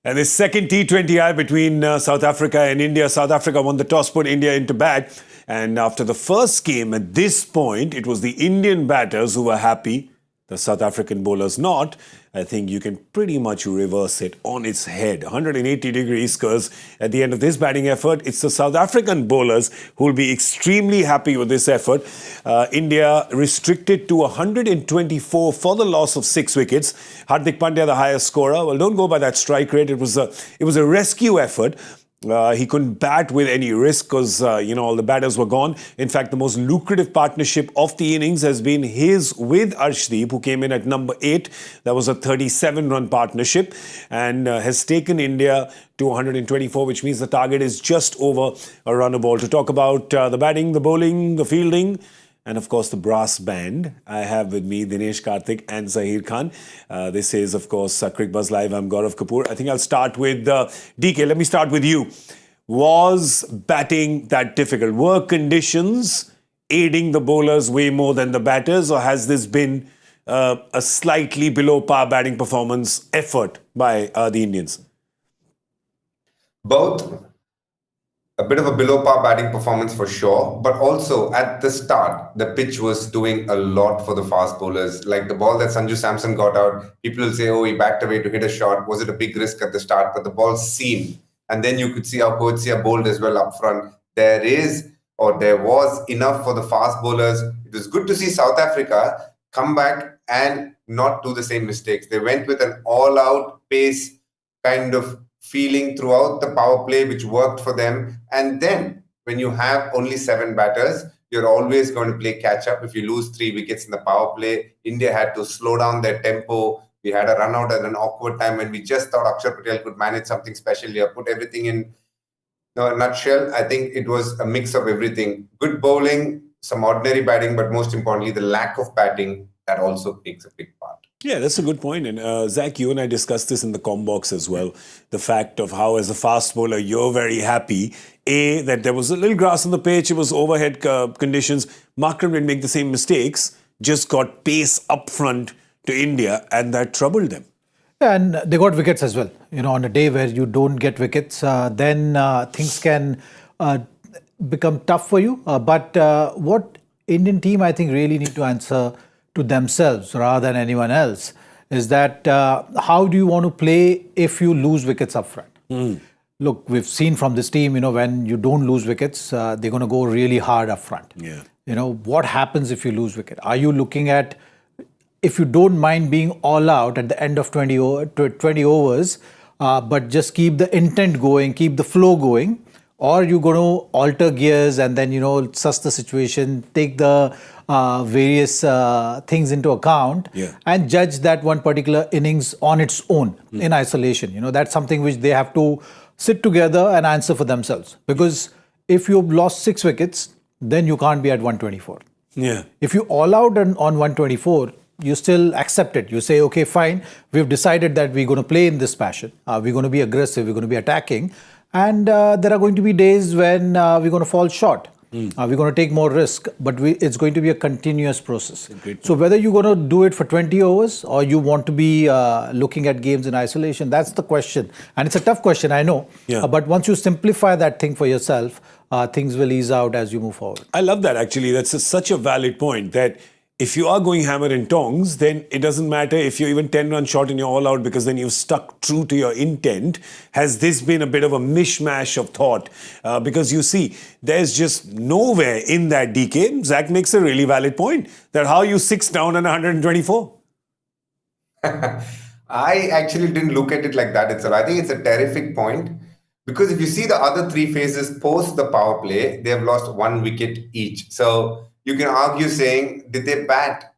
And the second T20I between South Africa and India. South Africa won the toss, put India into bat. And after the first game, at this point, it was the Indian batters who were happy, the South African bowlers not. I think you can pretty much reverse it on its head. 180 degrees, because at the end of this batting effort, it's the South African bowlers who will be extremely happy with this effort. India restricted to 124 for the loss of 6 wickets. Hardik Pandya, the highest scorer. Well, don't go by that strike rate. It was a rescue effort. He couldn't bat with any risk because, all the batters were gone. In fact, the most lucrative partnership of the innings has been his with Arshdeep, who came in at number 8. That was a 37-run partnership and has taken India to 124, which means the target is just over a run a ball. To talk about the batting, the bowling, the fielding, and of course, the brass band. I have with me Dinesh Karthik and Zaheer Khan. This is, of course, Cricbuzz Live. I'm Gaurav Kapur. I think I'll start with DK. Let me start with you. Was batting that difficult? Were conditions aiding the bowlers way more than the batters, or has this been a slightly below par batting performance effort by the Indians? Both. A bit of a below par batting performance for sure, but also at the start, the pitch was doing a lot for the fast bowlers. Like the ball that Sanju Samson got out, people will say, oh, he backed away to hit a shot. Was it a big risk at the start? But the ball seemed, and then you could see how Coetzee bowled as well up front. There was enough for the fast bowlers. It was good to see South Africa come back and not do the same mistakes. They went with an all-out pace kind of feeling throughout the power play, which worked for them. And then when you have only 7 batters, you're always going to play catch up. If you lose 3 wickets in the power play, India had to slow down their tempo. We had a run out at an awkward time when we just thought Axar Patel could manage something special here, put everything in a nutshell. I think it was a mix of everything. Good bowling, some ordinary batting, but most importantly, the lack of batting, that also takes a big part. Yeah, that's a good point. And Zach, you and I discussed this in the com box as well. The fact of how, as a fast bowler, you're very happy. That there was a little grass on the pitch, it was overhead conditions. Markram didn't make the same mistakes, just got pace up front to India, and that troubled them. And they got wickets as well. On a day where you don't get wickets, then things can become tough for you. But what Indian team, I think, really need to answer to themselves rather than anyone else is that how do you want to play if you lose wickets up front? Look, we've seen from this team, when you don't lose wickets, they're going to go really hard up front. Yeah. What happens if you lose wicket? Are you looking at, if you don't mind being all out at the end of 20 overs, but just keep the intent going, keep the flow going, or you're going to alter gears and then, suss the situation, take the various things into account and judge that one particular innings on its own in isolation. That's something which they have to sit together and answer for themselves. Because if you've lost 6 wickets, then you can't be at 124. Yeah. If you all out on 124, you still accept it. You say, okay, fine, we've decided that we're going to play in this fashion. We're going to be aggressive, we're going to be attacking. And there are going to be days when we're going to fall short. We're going to take more risk, but it's going to be a continuous process. So whether you're going to do it for 20 overs or you want to be looking at games in isolation, that's the question. And it's a tough question, I know. Yeah. But once you simplify that thing for yourself, things will ease out as you move forward. I love that, actually. That's such a valid point, that if you are going hammer and tongs, then it doesn't matter if you're even 10 runs short and you're all out, because then you've stuck true to your intent. Has this been a bit of a mishmash of thought? Because you see, there's just nowhere in that DK. Zach makes a really valid point, that how you 6 down on 124. I actually didn't look at it like that itself. I think it's a terrific point, because if you see the other 3 phases post the power play, they have lost 1 wicket each. So you can argue saying, did they bat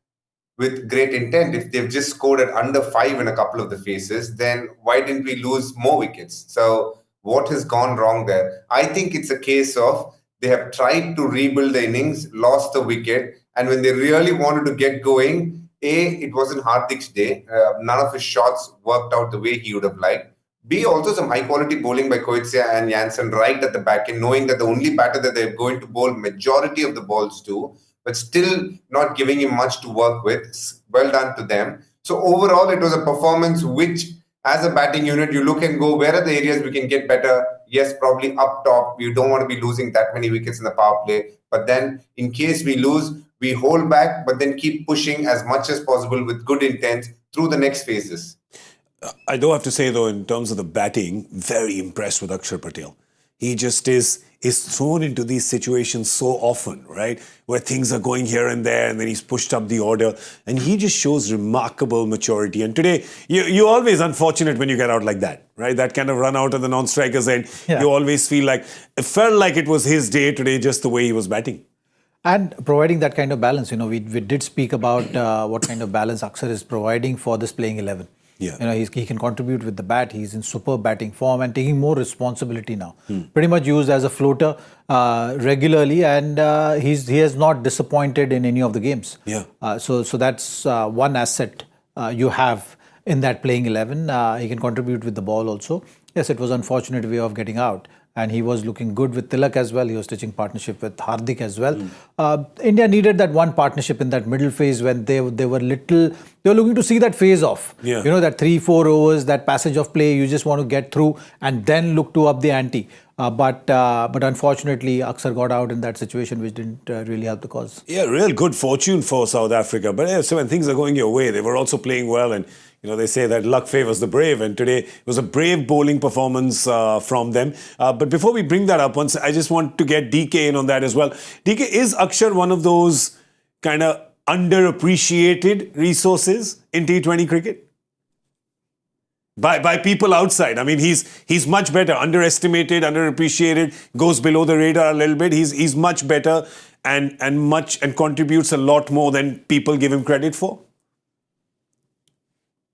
with great intent? If they've just scored at under 5 in a couple of the phases, then why didn't we lose more wickets? So what has gone wrong there? I think it's a case of they have tried to rebuild the innings, lost the wicket, and when they really wanted to get going, it wasn't Hardik's day. None of his shots worked out the way he would have liked. B, also some high-quality bowling by Coetzee and Jansen right at the back end, knowing that the only batter that they're going to bowl majority of the balls to, but still not giving him much to work with. Well done to them. So overall, it was a performance which as a batting unit, you look and go, where are the areas we can get better? Yes, probably up top. We don't want to be losing that many wickets in the power play. But then, in case we lose, we hold back, but then keep pushing as much as possible with good intent through the next phases. I do have to say, though, in terms of the batting, very impressed with Axar Patel. He just is thrown into these situations so often, right? Where things are going here and there, and then he's pushed up the order. And he just shows remarkable maturity. And today, you're always unfortunate when you get out like that, right? That kind of run out of the non-strikers end. Yeah. You always feel like, it felt like it was his day today, just the way he was batting. And providing that kind of balance, we did speak about what kind of balance Axar is providing for this playing 11. Yeah. He can contribute with the bat. He's in superb batting form and taking more responsibility now. Pretty much used as a floater regularly, and he has not disappointed in any of the games. Yeah. So that's one asset you have in that playing 11. He can contribute with the ball also. Yes, it was unfortunate way of getting out. And he was looking good with Tilak as well. He was stitching partnership with Hardik as well. India needed that one partnership in that middle phase when they were looking to see that phase off. Yeah. That 3-4 overs, that passage of play, you just want to get through and then look to up the ante. But unfortunately, Axar got out in that situation, which didn't really help the cause. Yeah, real good fortune for South Africa. But so when things are going your way, they were also playing well. And, they say that luck favors the brave. And today it was a brave bowling performance from them. But before we bring that up, I just want to get DK in on that as well. DK, is Axar one of those kind of underappreciated resources in T20 cricket? By people outside. I mean, he's much better, underestimated, underappreciated, goes below the radar a little bit. He's much better and contributes a lot more than people give him credit for.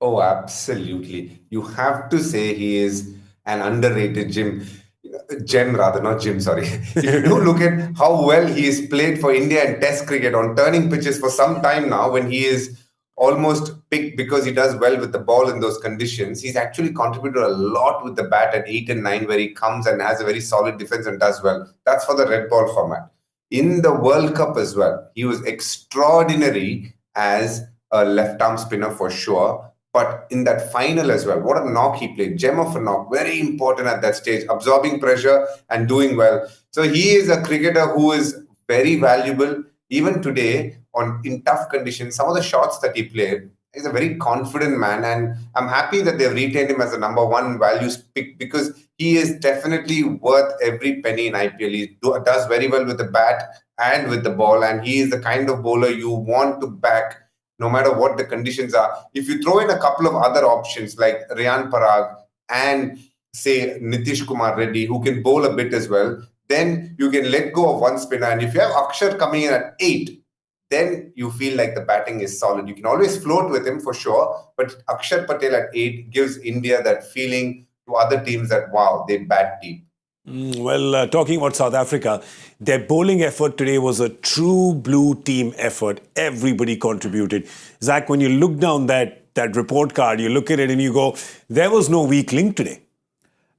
Oh, absolutely. You have to say he is an underrated gem rather, not Jim, sorry. If you do look at how well he has played for India in Test cricket on turning pitches for some time now, when he is almost picked because he does well with the ball in those conditions, he's actually contributed a lot with the bat at 8 and 9, where he comes and has a very solid defense and does well. That's for the red ball format. In the World Cup as well, he was extraordinary as a left-arm spinner for sure. But in that final as well, what a knock he played. Gem of a knock. Very important at that stage. Absorbing pressure and doing well. So he is a cricketer who is very valuable. Even today, in tough conditions, some of the shots that he played, he's a very confident man. And I'm happy that they've retained him as a number one value pick, because he is definitely worth every penny in IPL. He does very well with the bat and with the ball. And he is the kind of bowler you want to back no matter what the conditions are. If you throw in a couple of other options like Riyan Parag and say Nitish Kumar Reddy, who can bowl a bit as well, then you can let go of one spinner. And if you have Axar coming in at 8, then you feel like the batting is solid. You can always float with him for sure, but Axar Patel at 8 gives India that feeling to other teams that, wow, they bat deep. Well, talking about South Africa, their bowling effort today was a true blue team effort. Everybody contributed. Zach, when you look down that report card, you look at it and you go, there was no weak link today.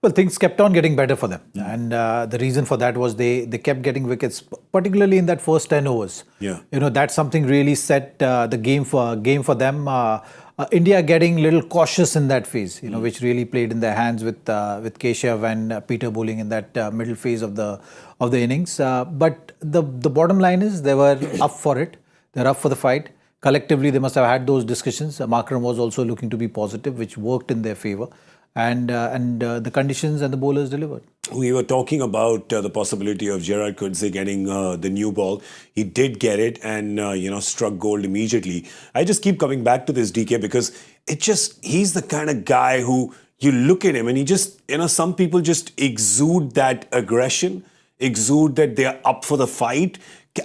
Well, things kept on getting better for them. And the reason for that was they kept getting wickets, particularly in that first 10 overs. Yeah. That's something really set the game for them. India getting a little cautious in that phase, which really played in their hands with Keshav and Peter bowling in that middle phase of the innings. But the bottom line is they were up for it. They're up for the fight. Collectively, they must have had those discussions. Markram was also looking to be positive, which worked in their favour. And the conditions and the bowlers delivered. We were talking about the possibility of Gerard Coetzee getting the new ball. He did get it and, struck gold immediately. I just keep coming back to this, DK, because he's the kind of guy who you look at him and he just, some people just exude that aggression, exude that they're up for the fight.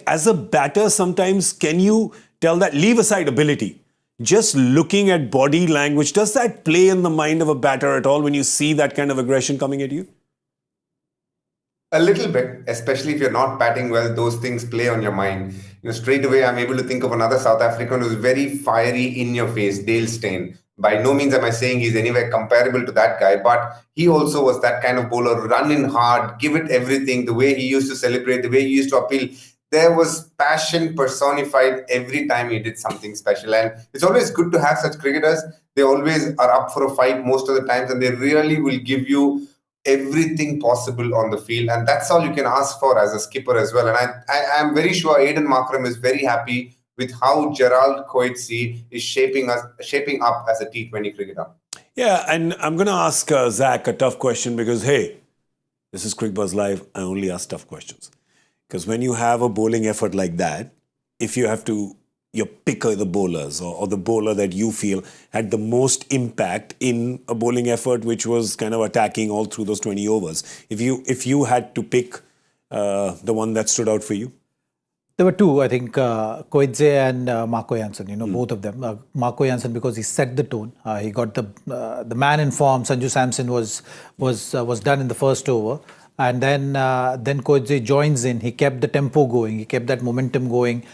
As a batter, sometimes can you tell that, leave aside ability, just looking at body language, does that play in the mind of a batter at all when you see that kind of aggression coming at you? A little bit, especially if you're not batting well, those things play on your mind. Straight away, I'm able to think of another South African who's very fiery, in your face, Dale Steyn. By no means am I saying he's anywhere comparable to that guy, but he also was that kind of bowler, run in hard, give it everything, the way he used to celebrate, the way he used to appeal. there was passion personified every time he did something special. And it's always good to have such cricketers. They always are up for a fight most of the times, and they really will give you everything possible on the field. And that's all you can ask for as a skipper as well. And I'm very sure Aiden Markram is very happy with how Gerald Coetzee is shaping up as a T20 cricketer. Yeah, and I'm going to ask Zach a tough question because, hey, this is Cricbuzz Live. I only ask tough questions. Because when you have a bowling effort like that, if you have to, you pick the bowlers or the bowler that you feel had the most impact in a bowling effort, which was kind of attacking all through those 20 overs. If you had to pick the one that stood out for you? There were two, I think, Coetzee and Marco Jansen, both of them. Marco Jansen, because he set the tone. He got the man in form. Sanju Samson was done in the first over. And then Coetzee joins in. He kept the tempo going. He kept that momentum going.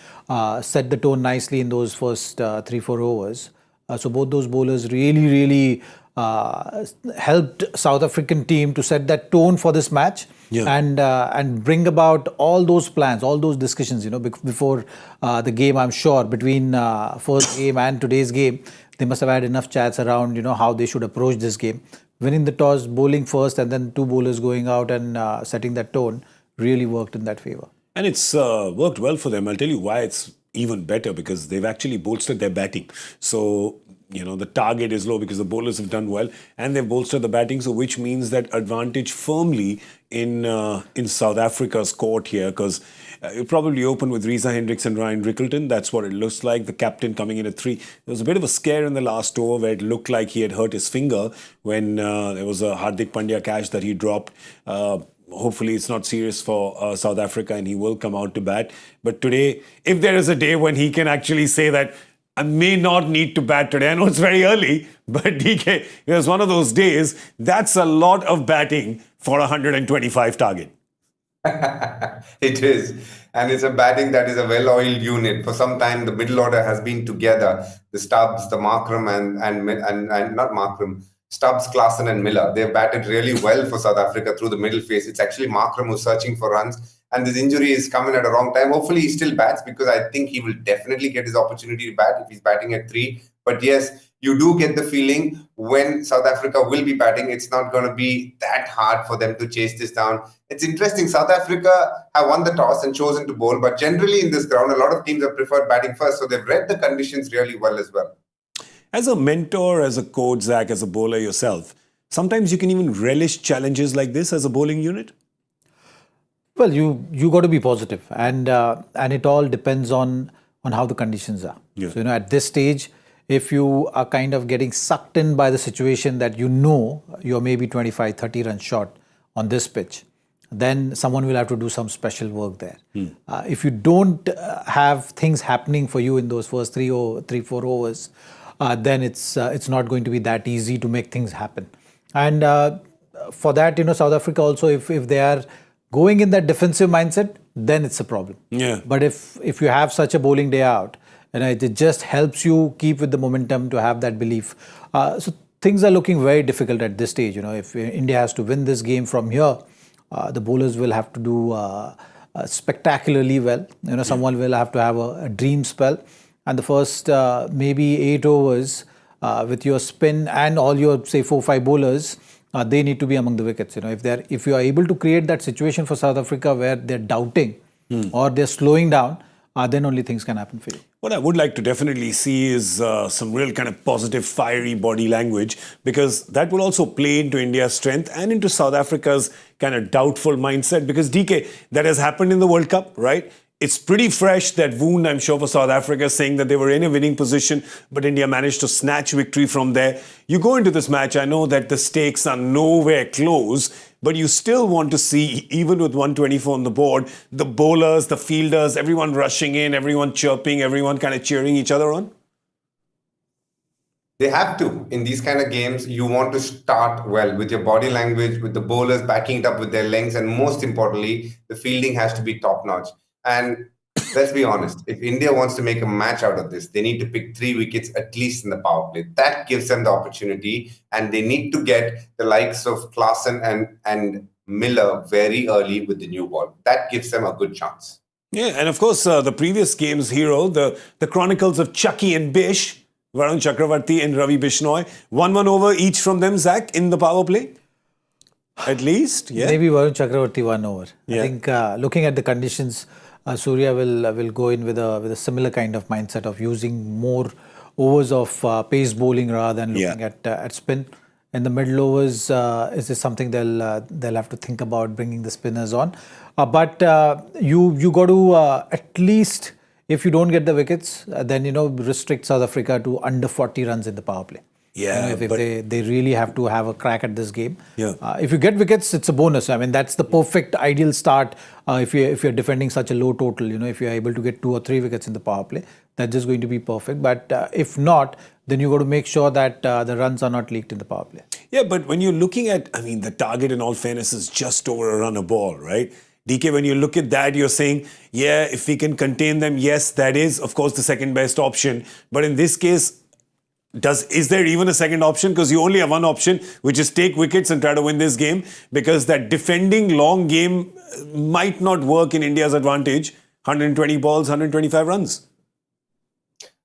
Set the tone nicely in those first 3-4 overs. So both those bowlers really helped South African team to set that tone for this match. Yeah. And bring about all those plans, all those discussions, before the game. I'm sure between first game and today's game, they must have had enough chats around, how they should approach this game. Winning the toss, bowling first, and then two bowlers going out and setting that tone really worked in that favor. And it's worked well for them. I'll tell you why it's even better, because they've actually bolstered their batting. So, the target is low because the bowlers have done well and they've bolstered the batting. So, which means that advantage firmly in South Africa's court here, because it probably opened with Reza Hendricks and Ryan Rickleton. That's what it looks like. The captain coming in at 3. There was a bit of a scare in the last over where it looked like he had hurt his finger when there was a Hardik Pandya catch that he dropped. Hopefully it's not serious for South Africa and he will come out to bat. But today, if there is a day when he can actually say that I may not need to bat today, I know it's very early, but DK, it was one of those days. That's a lot of batting for a 125 target. It is. And it's a batting that is a well-oiled unit. For some time, the middle order has been together. The Stubbs, the Markram and not Markram, Stubbs, Klaasen and Miller. They've batted really well for South Africa through the middle phase. It's actually Markram who's searching for runs. And this injury is coming at a wrong time. Hopefully he still bats, because I think he will definitely get his opportunity to bat if he's batting at 3. But yes, you do get the feeling when South Africa will be batting, it's not going to be that hard for them to chase this down. It's interesting. South Africa have won the toss and chosen to bowl. But generally in this ground, a lot of teams have preferred batting first. So they've read the conditions really well as well. As a mentor, as a coach, Zach, as a bowler yourself, sometimes you can even relish challenges like this as a bowling unit? Well, you got to be positive, and it all depends on how the conditions are. Yeah. So, at this stage, if you are kind of getting sucked in by the situation that you're maybe 25, 30 runs short on this pitch, then someone will have to do some special work there. If you don't have things happening for you in those first 3-4 overs, then it's not going to be that easy to make things happen. And for that, South Africa also, if they are going in that defensive mindset, then it's a problem. Yeah. But if you have such a bowling day out, it just helps you keep with the momentum to have that belief. So things are looking very difficult at this stage. If India has to win this game from here, the bowlers will have to do spectacularly well. Someone will have to have a dream spell. And the first maybe 8 overs with your spin and all your, say, 4-5 bowlers, they need to be among the wickets. If you are able to create that situation for South Africa where they're doubting or they're slowing down, then only things can happen for you. What I would like to definitely see is some real kind of positive, fiery body language, because that will also play into India's strength and into South Africa's kind of doubtful mindset. Because DK, that has happened in the World Cup, right? It's pretty fresh, that wound, I'm sure, for South Africa, saying that they were in a winning position, but India managed to snatch victory from there. You go into this match, I know that the stakes are nowhere close, but you still want to see, even with 124 on the board, the bowlers, the fielders, everyone rushing in, everyone chirping, everyone kind of cheering each other on. They have to. In these kind of games, you want to start well with your body language, with the bowlers backing it up with their legs, and most importantly, the fielding has to be top-notch. And let's be honest, if India wants to make a match out of this, they need to pick 3 wickets at least in the power play. That gives them the opportunity, and they need to get the likes of Klaasen and Miller very early with the new ball. That gives them a good chance. Yeah, and of course, the previous game's hero, the Chronicles of Chucky and Bish, Varun Chakravarti and Ravi Bishnoi, 1-1 over each from them, Zach, in the power play? At least, yeah. Maybe Varun Chakravarti 1 over. Yeah. I think looking at the conditions, Surya will go in with a similar kind of mindset of using more overs of pace bowling rather than looking at spin. In the middle overs, is this something they'll have to think about bringing the spinners on? But you got to at least, if you don't get the wickets, then restrict South Africa to under 40 runs in the power play. Yeah, if they really have to have a crack at this game. Yeah. If you get wickets, it's a bonus. I mean, that's the perfect ideal start if you're defending such a low total. If you're able to get 2 or 3 wickets in the power play, that's just going to be perfect. But if not, then you got to make sure that the runs are not leaked in the power play. Yeah, but when you're looking at, I mean, the target in all fairness is just over a run a ball, right? DK, when you look at that, you're saying, yeah, if we can contain them, yes, that is, of course, the second best option. But in this case, is there even a second option? Because you only have one option, which is take wickets and try to win this game, because that defending long game might not work in India's advantage. 120 balls, 125 runs.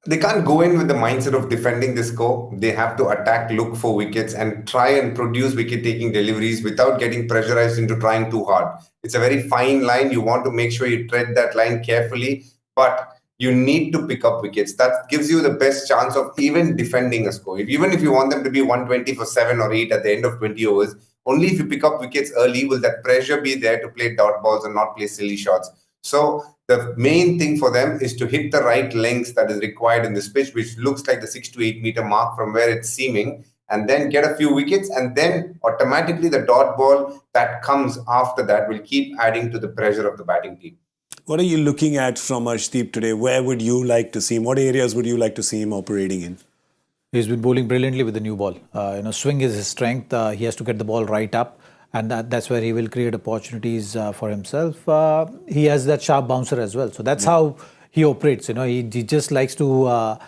They can't go in with the mindset of defending the score. They have to attack, look for wickets, and try and produce wicket-taking deliveries without getting pressurized into trying too hard. It's a very fine line. You want to make sure you tread that line carefully, but you need to pick up wickets. That gives you the best chance of even defending a score. Even if you want them to be 120 for 7 or 8 at the end of 20 overs, only if you pick up wickets early will that pressure be there to play dot balls and not play silly shots. So the main thing for them is to hit the right lengths that is required in this pitch, which looks like the 6 to 8 meter mark from where it's seaming, and then get a few wickets, and then automatically the dot ball that comes after that will keep adding to the pressure of the batting team. What are you looking at from Arshdeep today? Where would you like to see him? What areas would you like to see him operating in? He's been bowling brilliantly with the new ball. Swing is his strength. He has to get the ball right up, and that's where he will create opportunities for himself. He has that sharp bouncer as well. So that's how he operates. He just likes to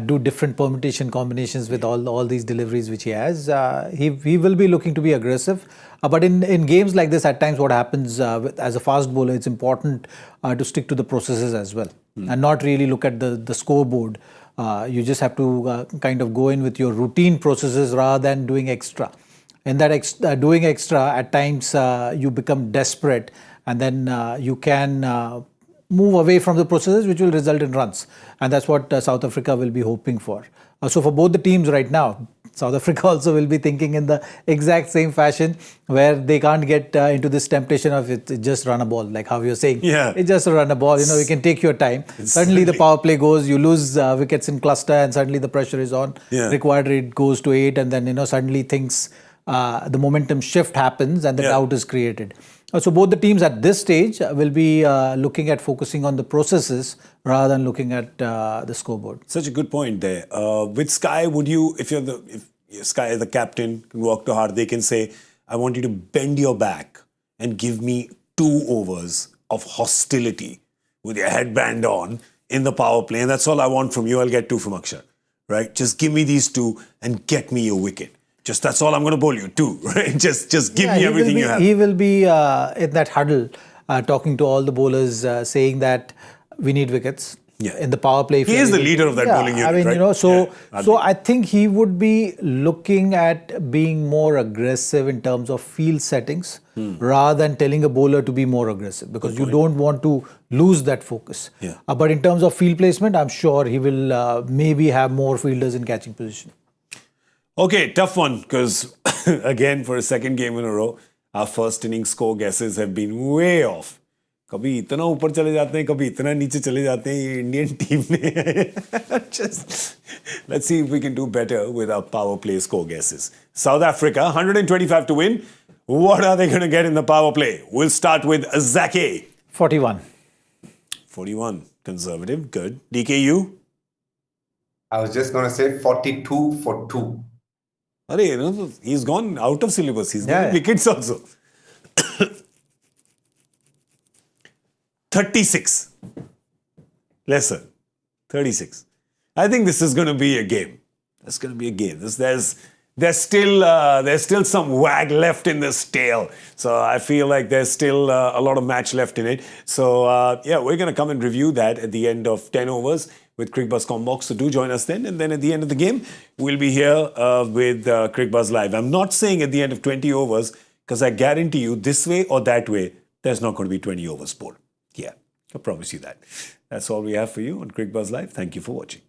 do different permutation combinations with all these deliveries which he has. He will be looking to be aggressive. But in games like this, at times what happens as a fast bowler, it's important to stick to the processes as well and not really look at the scoreboard. You just have to kind of go in with your routine processes rather than doing extra. In that doing extra, at times you become desperate, and then you can move away from the processes, which will result in runs. And that's what South Africa will be hoping for. So for both the teams right now, South Africa also will be thinking in the exact same fashion, where they can't get into this temptation of it just run a ball, like how you're saying. Yeah. It's just a run a ball, you can take your time. Suddenly the power play goes, you lose wickets in cluster, and suddenly the pressure is on. Yeah. Required rate goes to 8, and then suddenly things, the momentum shift happens and the doubt is created. So both the teams at this stage will be looking at focusing on the processes rather than looking at the scoreboard. Such a good point there. With Sky, would you, if Sky is the captain, can walk to Hardik and say, I want you to bend your back and give me 2 overs of hostility with your headband on in the power play, and that's all I want from you. I'll get 2 from Axar, right? Just give me these 2 and get me your wicket. Just that's all I'm going to bowl you, 2, right? Just give me everything you have. He will be in that huddle talking to all the bowlers, saying that we need wickets. Yeah. In the power play. He is the leader of that bowling unit, right? So I think he would be looking at being more aggressive in terms of field settings rather than telling a bowler to be more aggressive, because you don't want to lose that focus. Yeah. But in terms of field placement, I'm sure he will maybe have more fielders in catching position. Okay, tough one, because again, for a second game in a row, our first inning score guesses have been way off. कभी इतना ऊपर चले जाते हैं, कभी इतना नीचे चले जाते हैं ये इंडियन टीम ने. Just let's see if we can do better with our power play score guesses. South Africa, 125 to win. What are they going to get in the power play? We'll start with Zake. 41. 41, conservative, good. DKU? I was just going to say 42 for 2. He's gone out of syllabus. He's getting wickets also. 36. Lesser. 36. I think this is going to be a game. That's going to be a game. there's still some wag left in this tail. So I feel like there's still a lot of match left in it. So yeah, we're going to come and review that at the end of 10 overs with Cricbuzz Combox. So do join us then. And then at the end of the game, we'll be here with Cricbuzz Live. I'm not saying at the end of 20 overs, because I guarantee you this way or that way, there's not going to be 20 overs bowled. Yeah, I promise you that. That's all we have for you on Cricbuzz Live. Thank you for watching.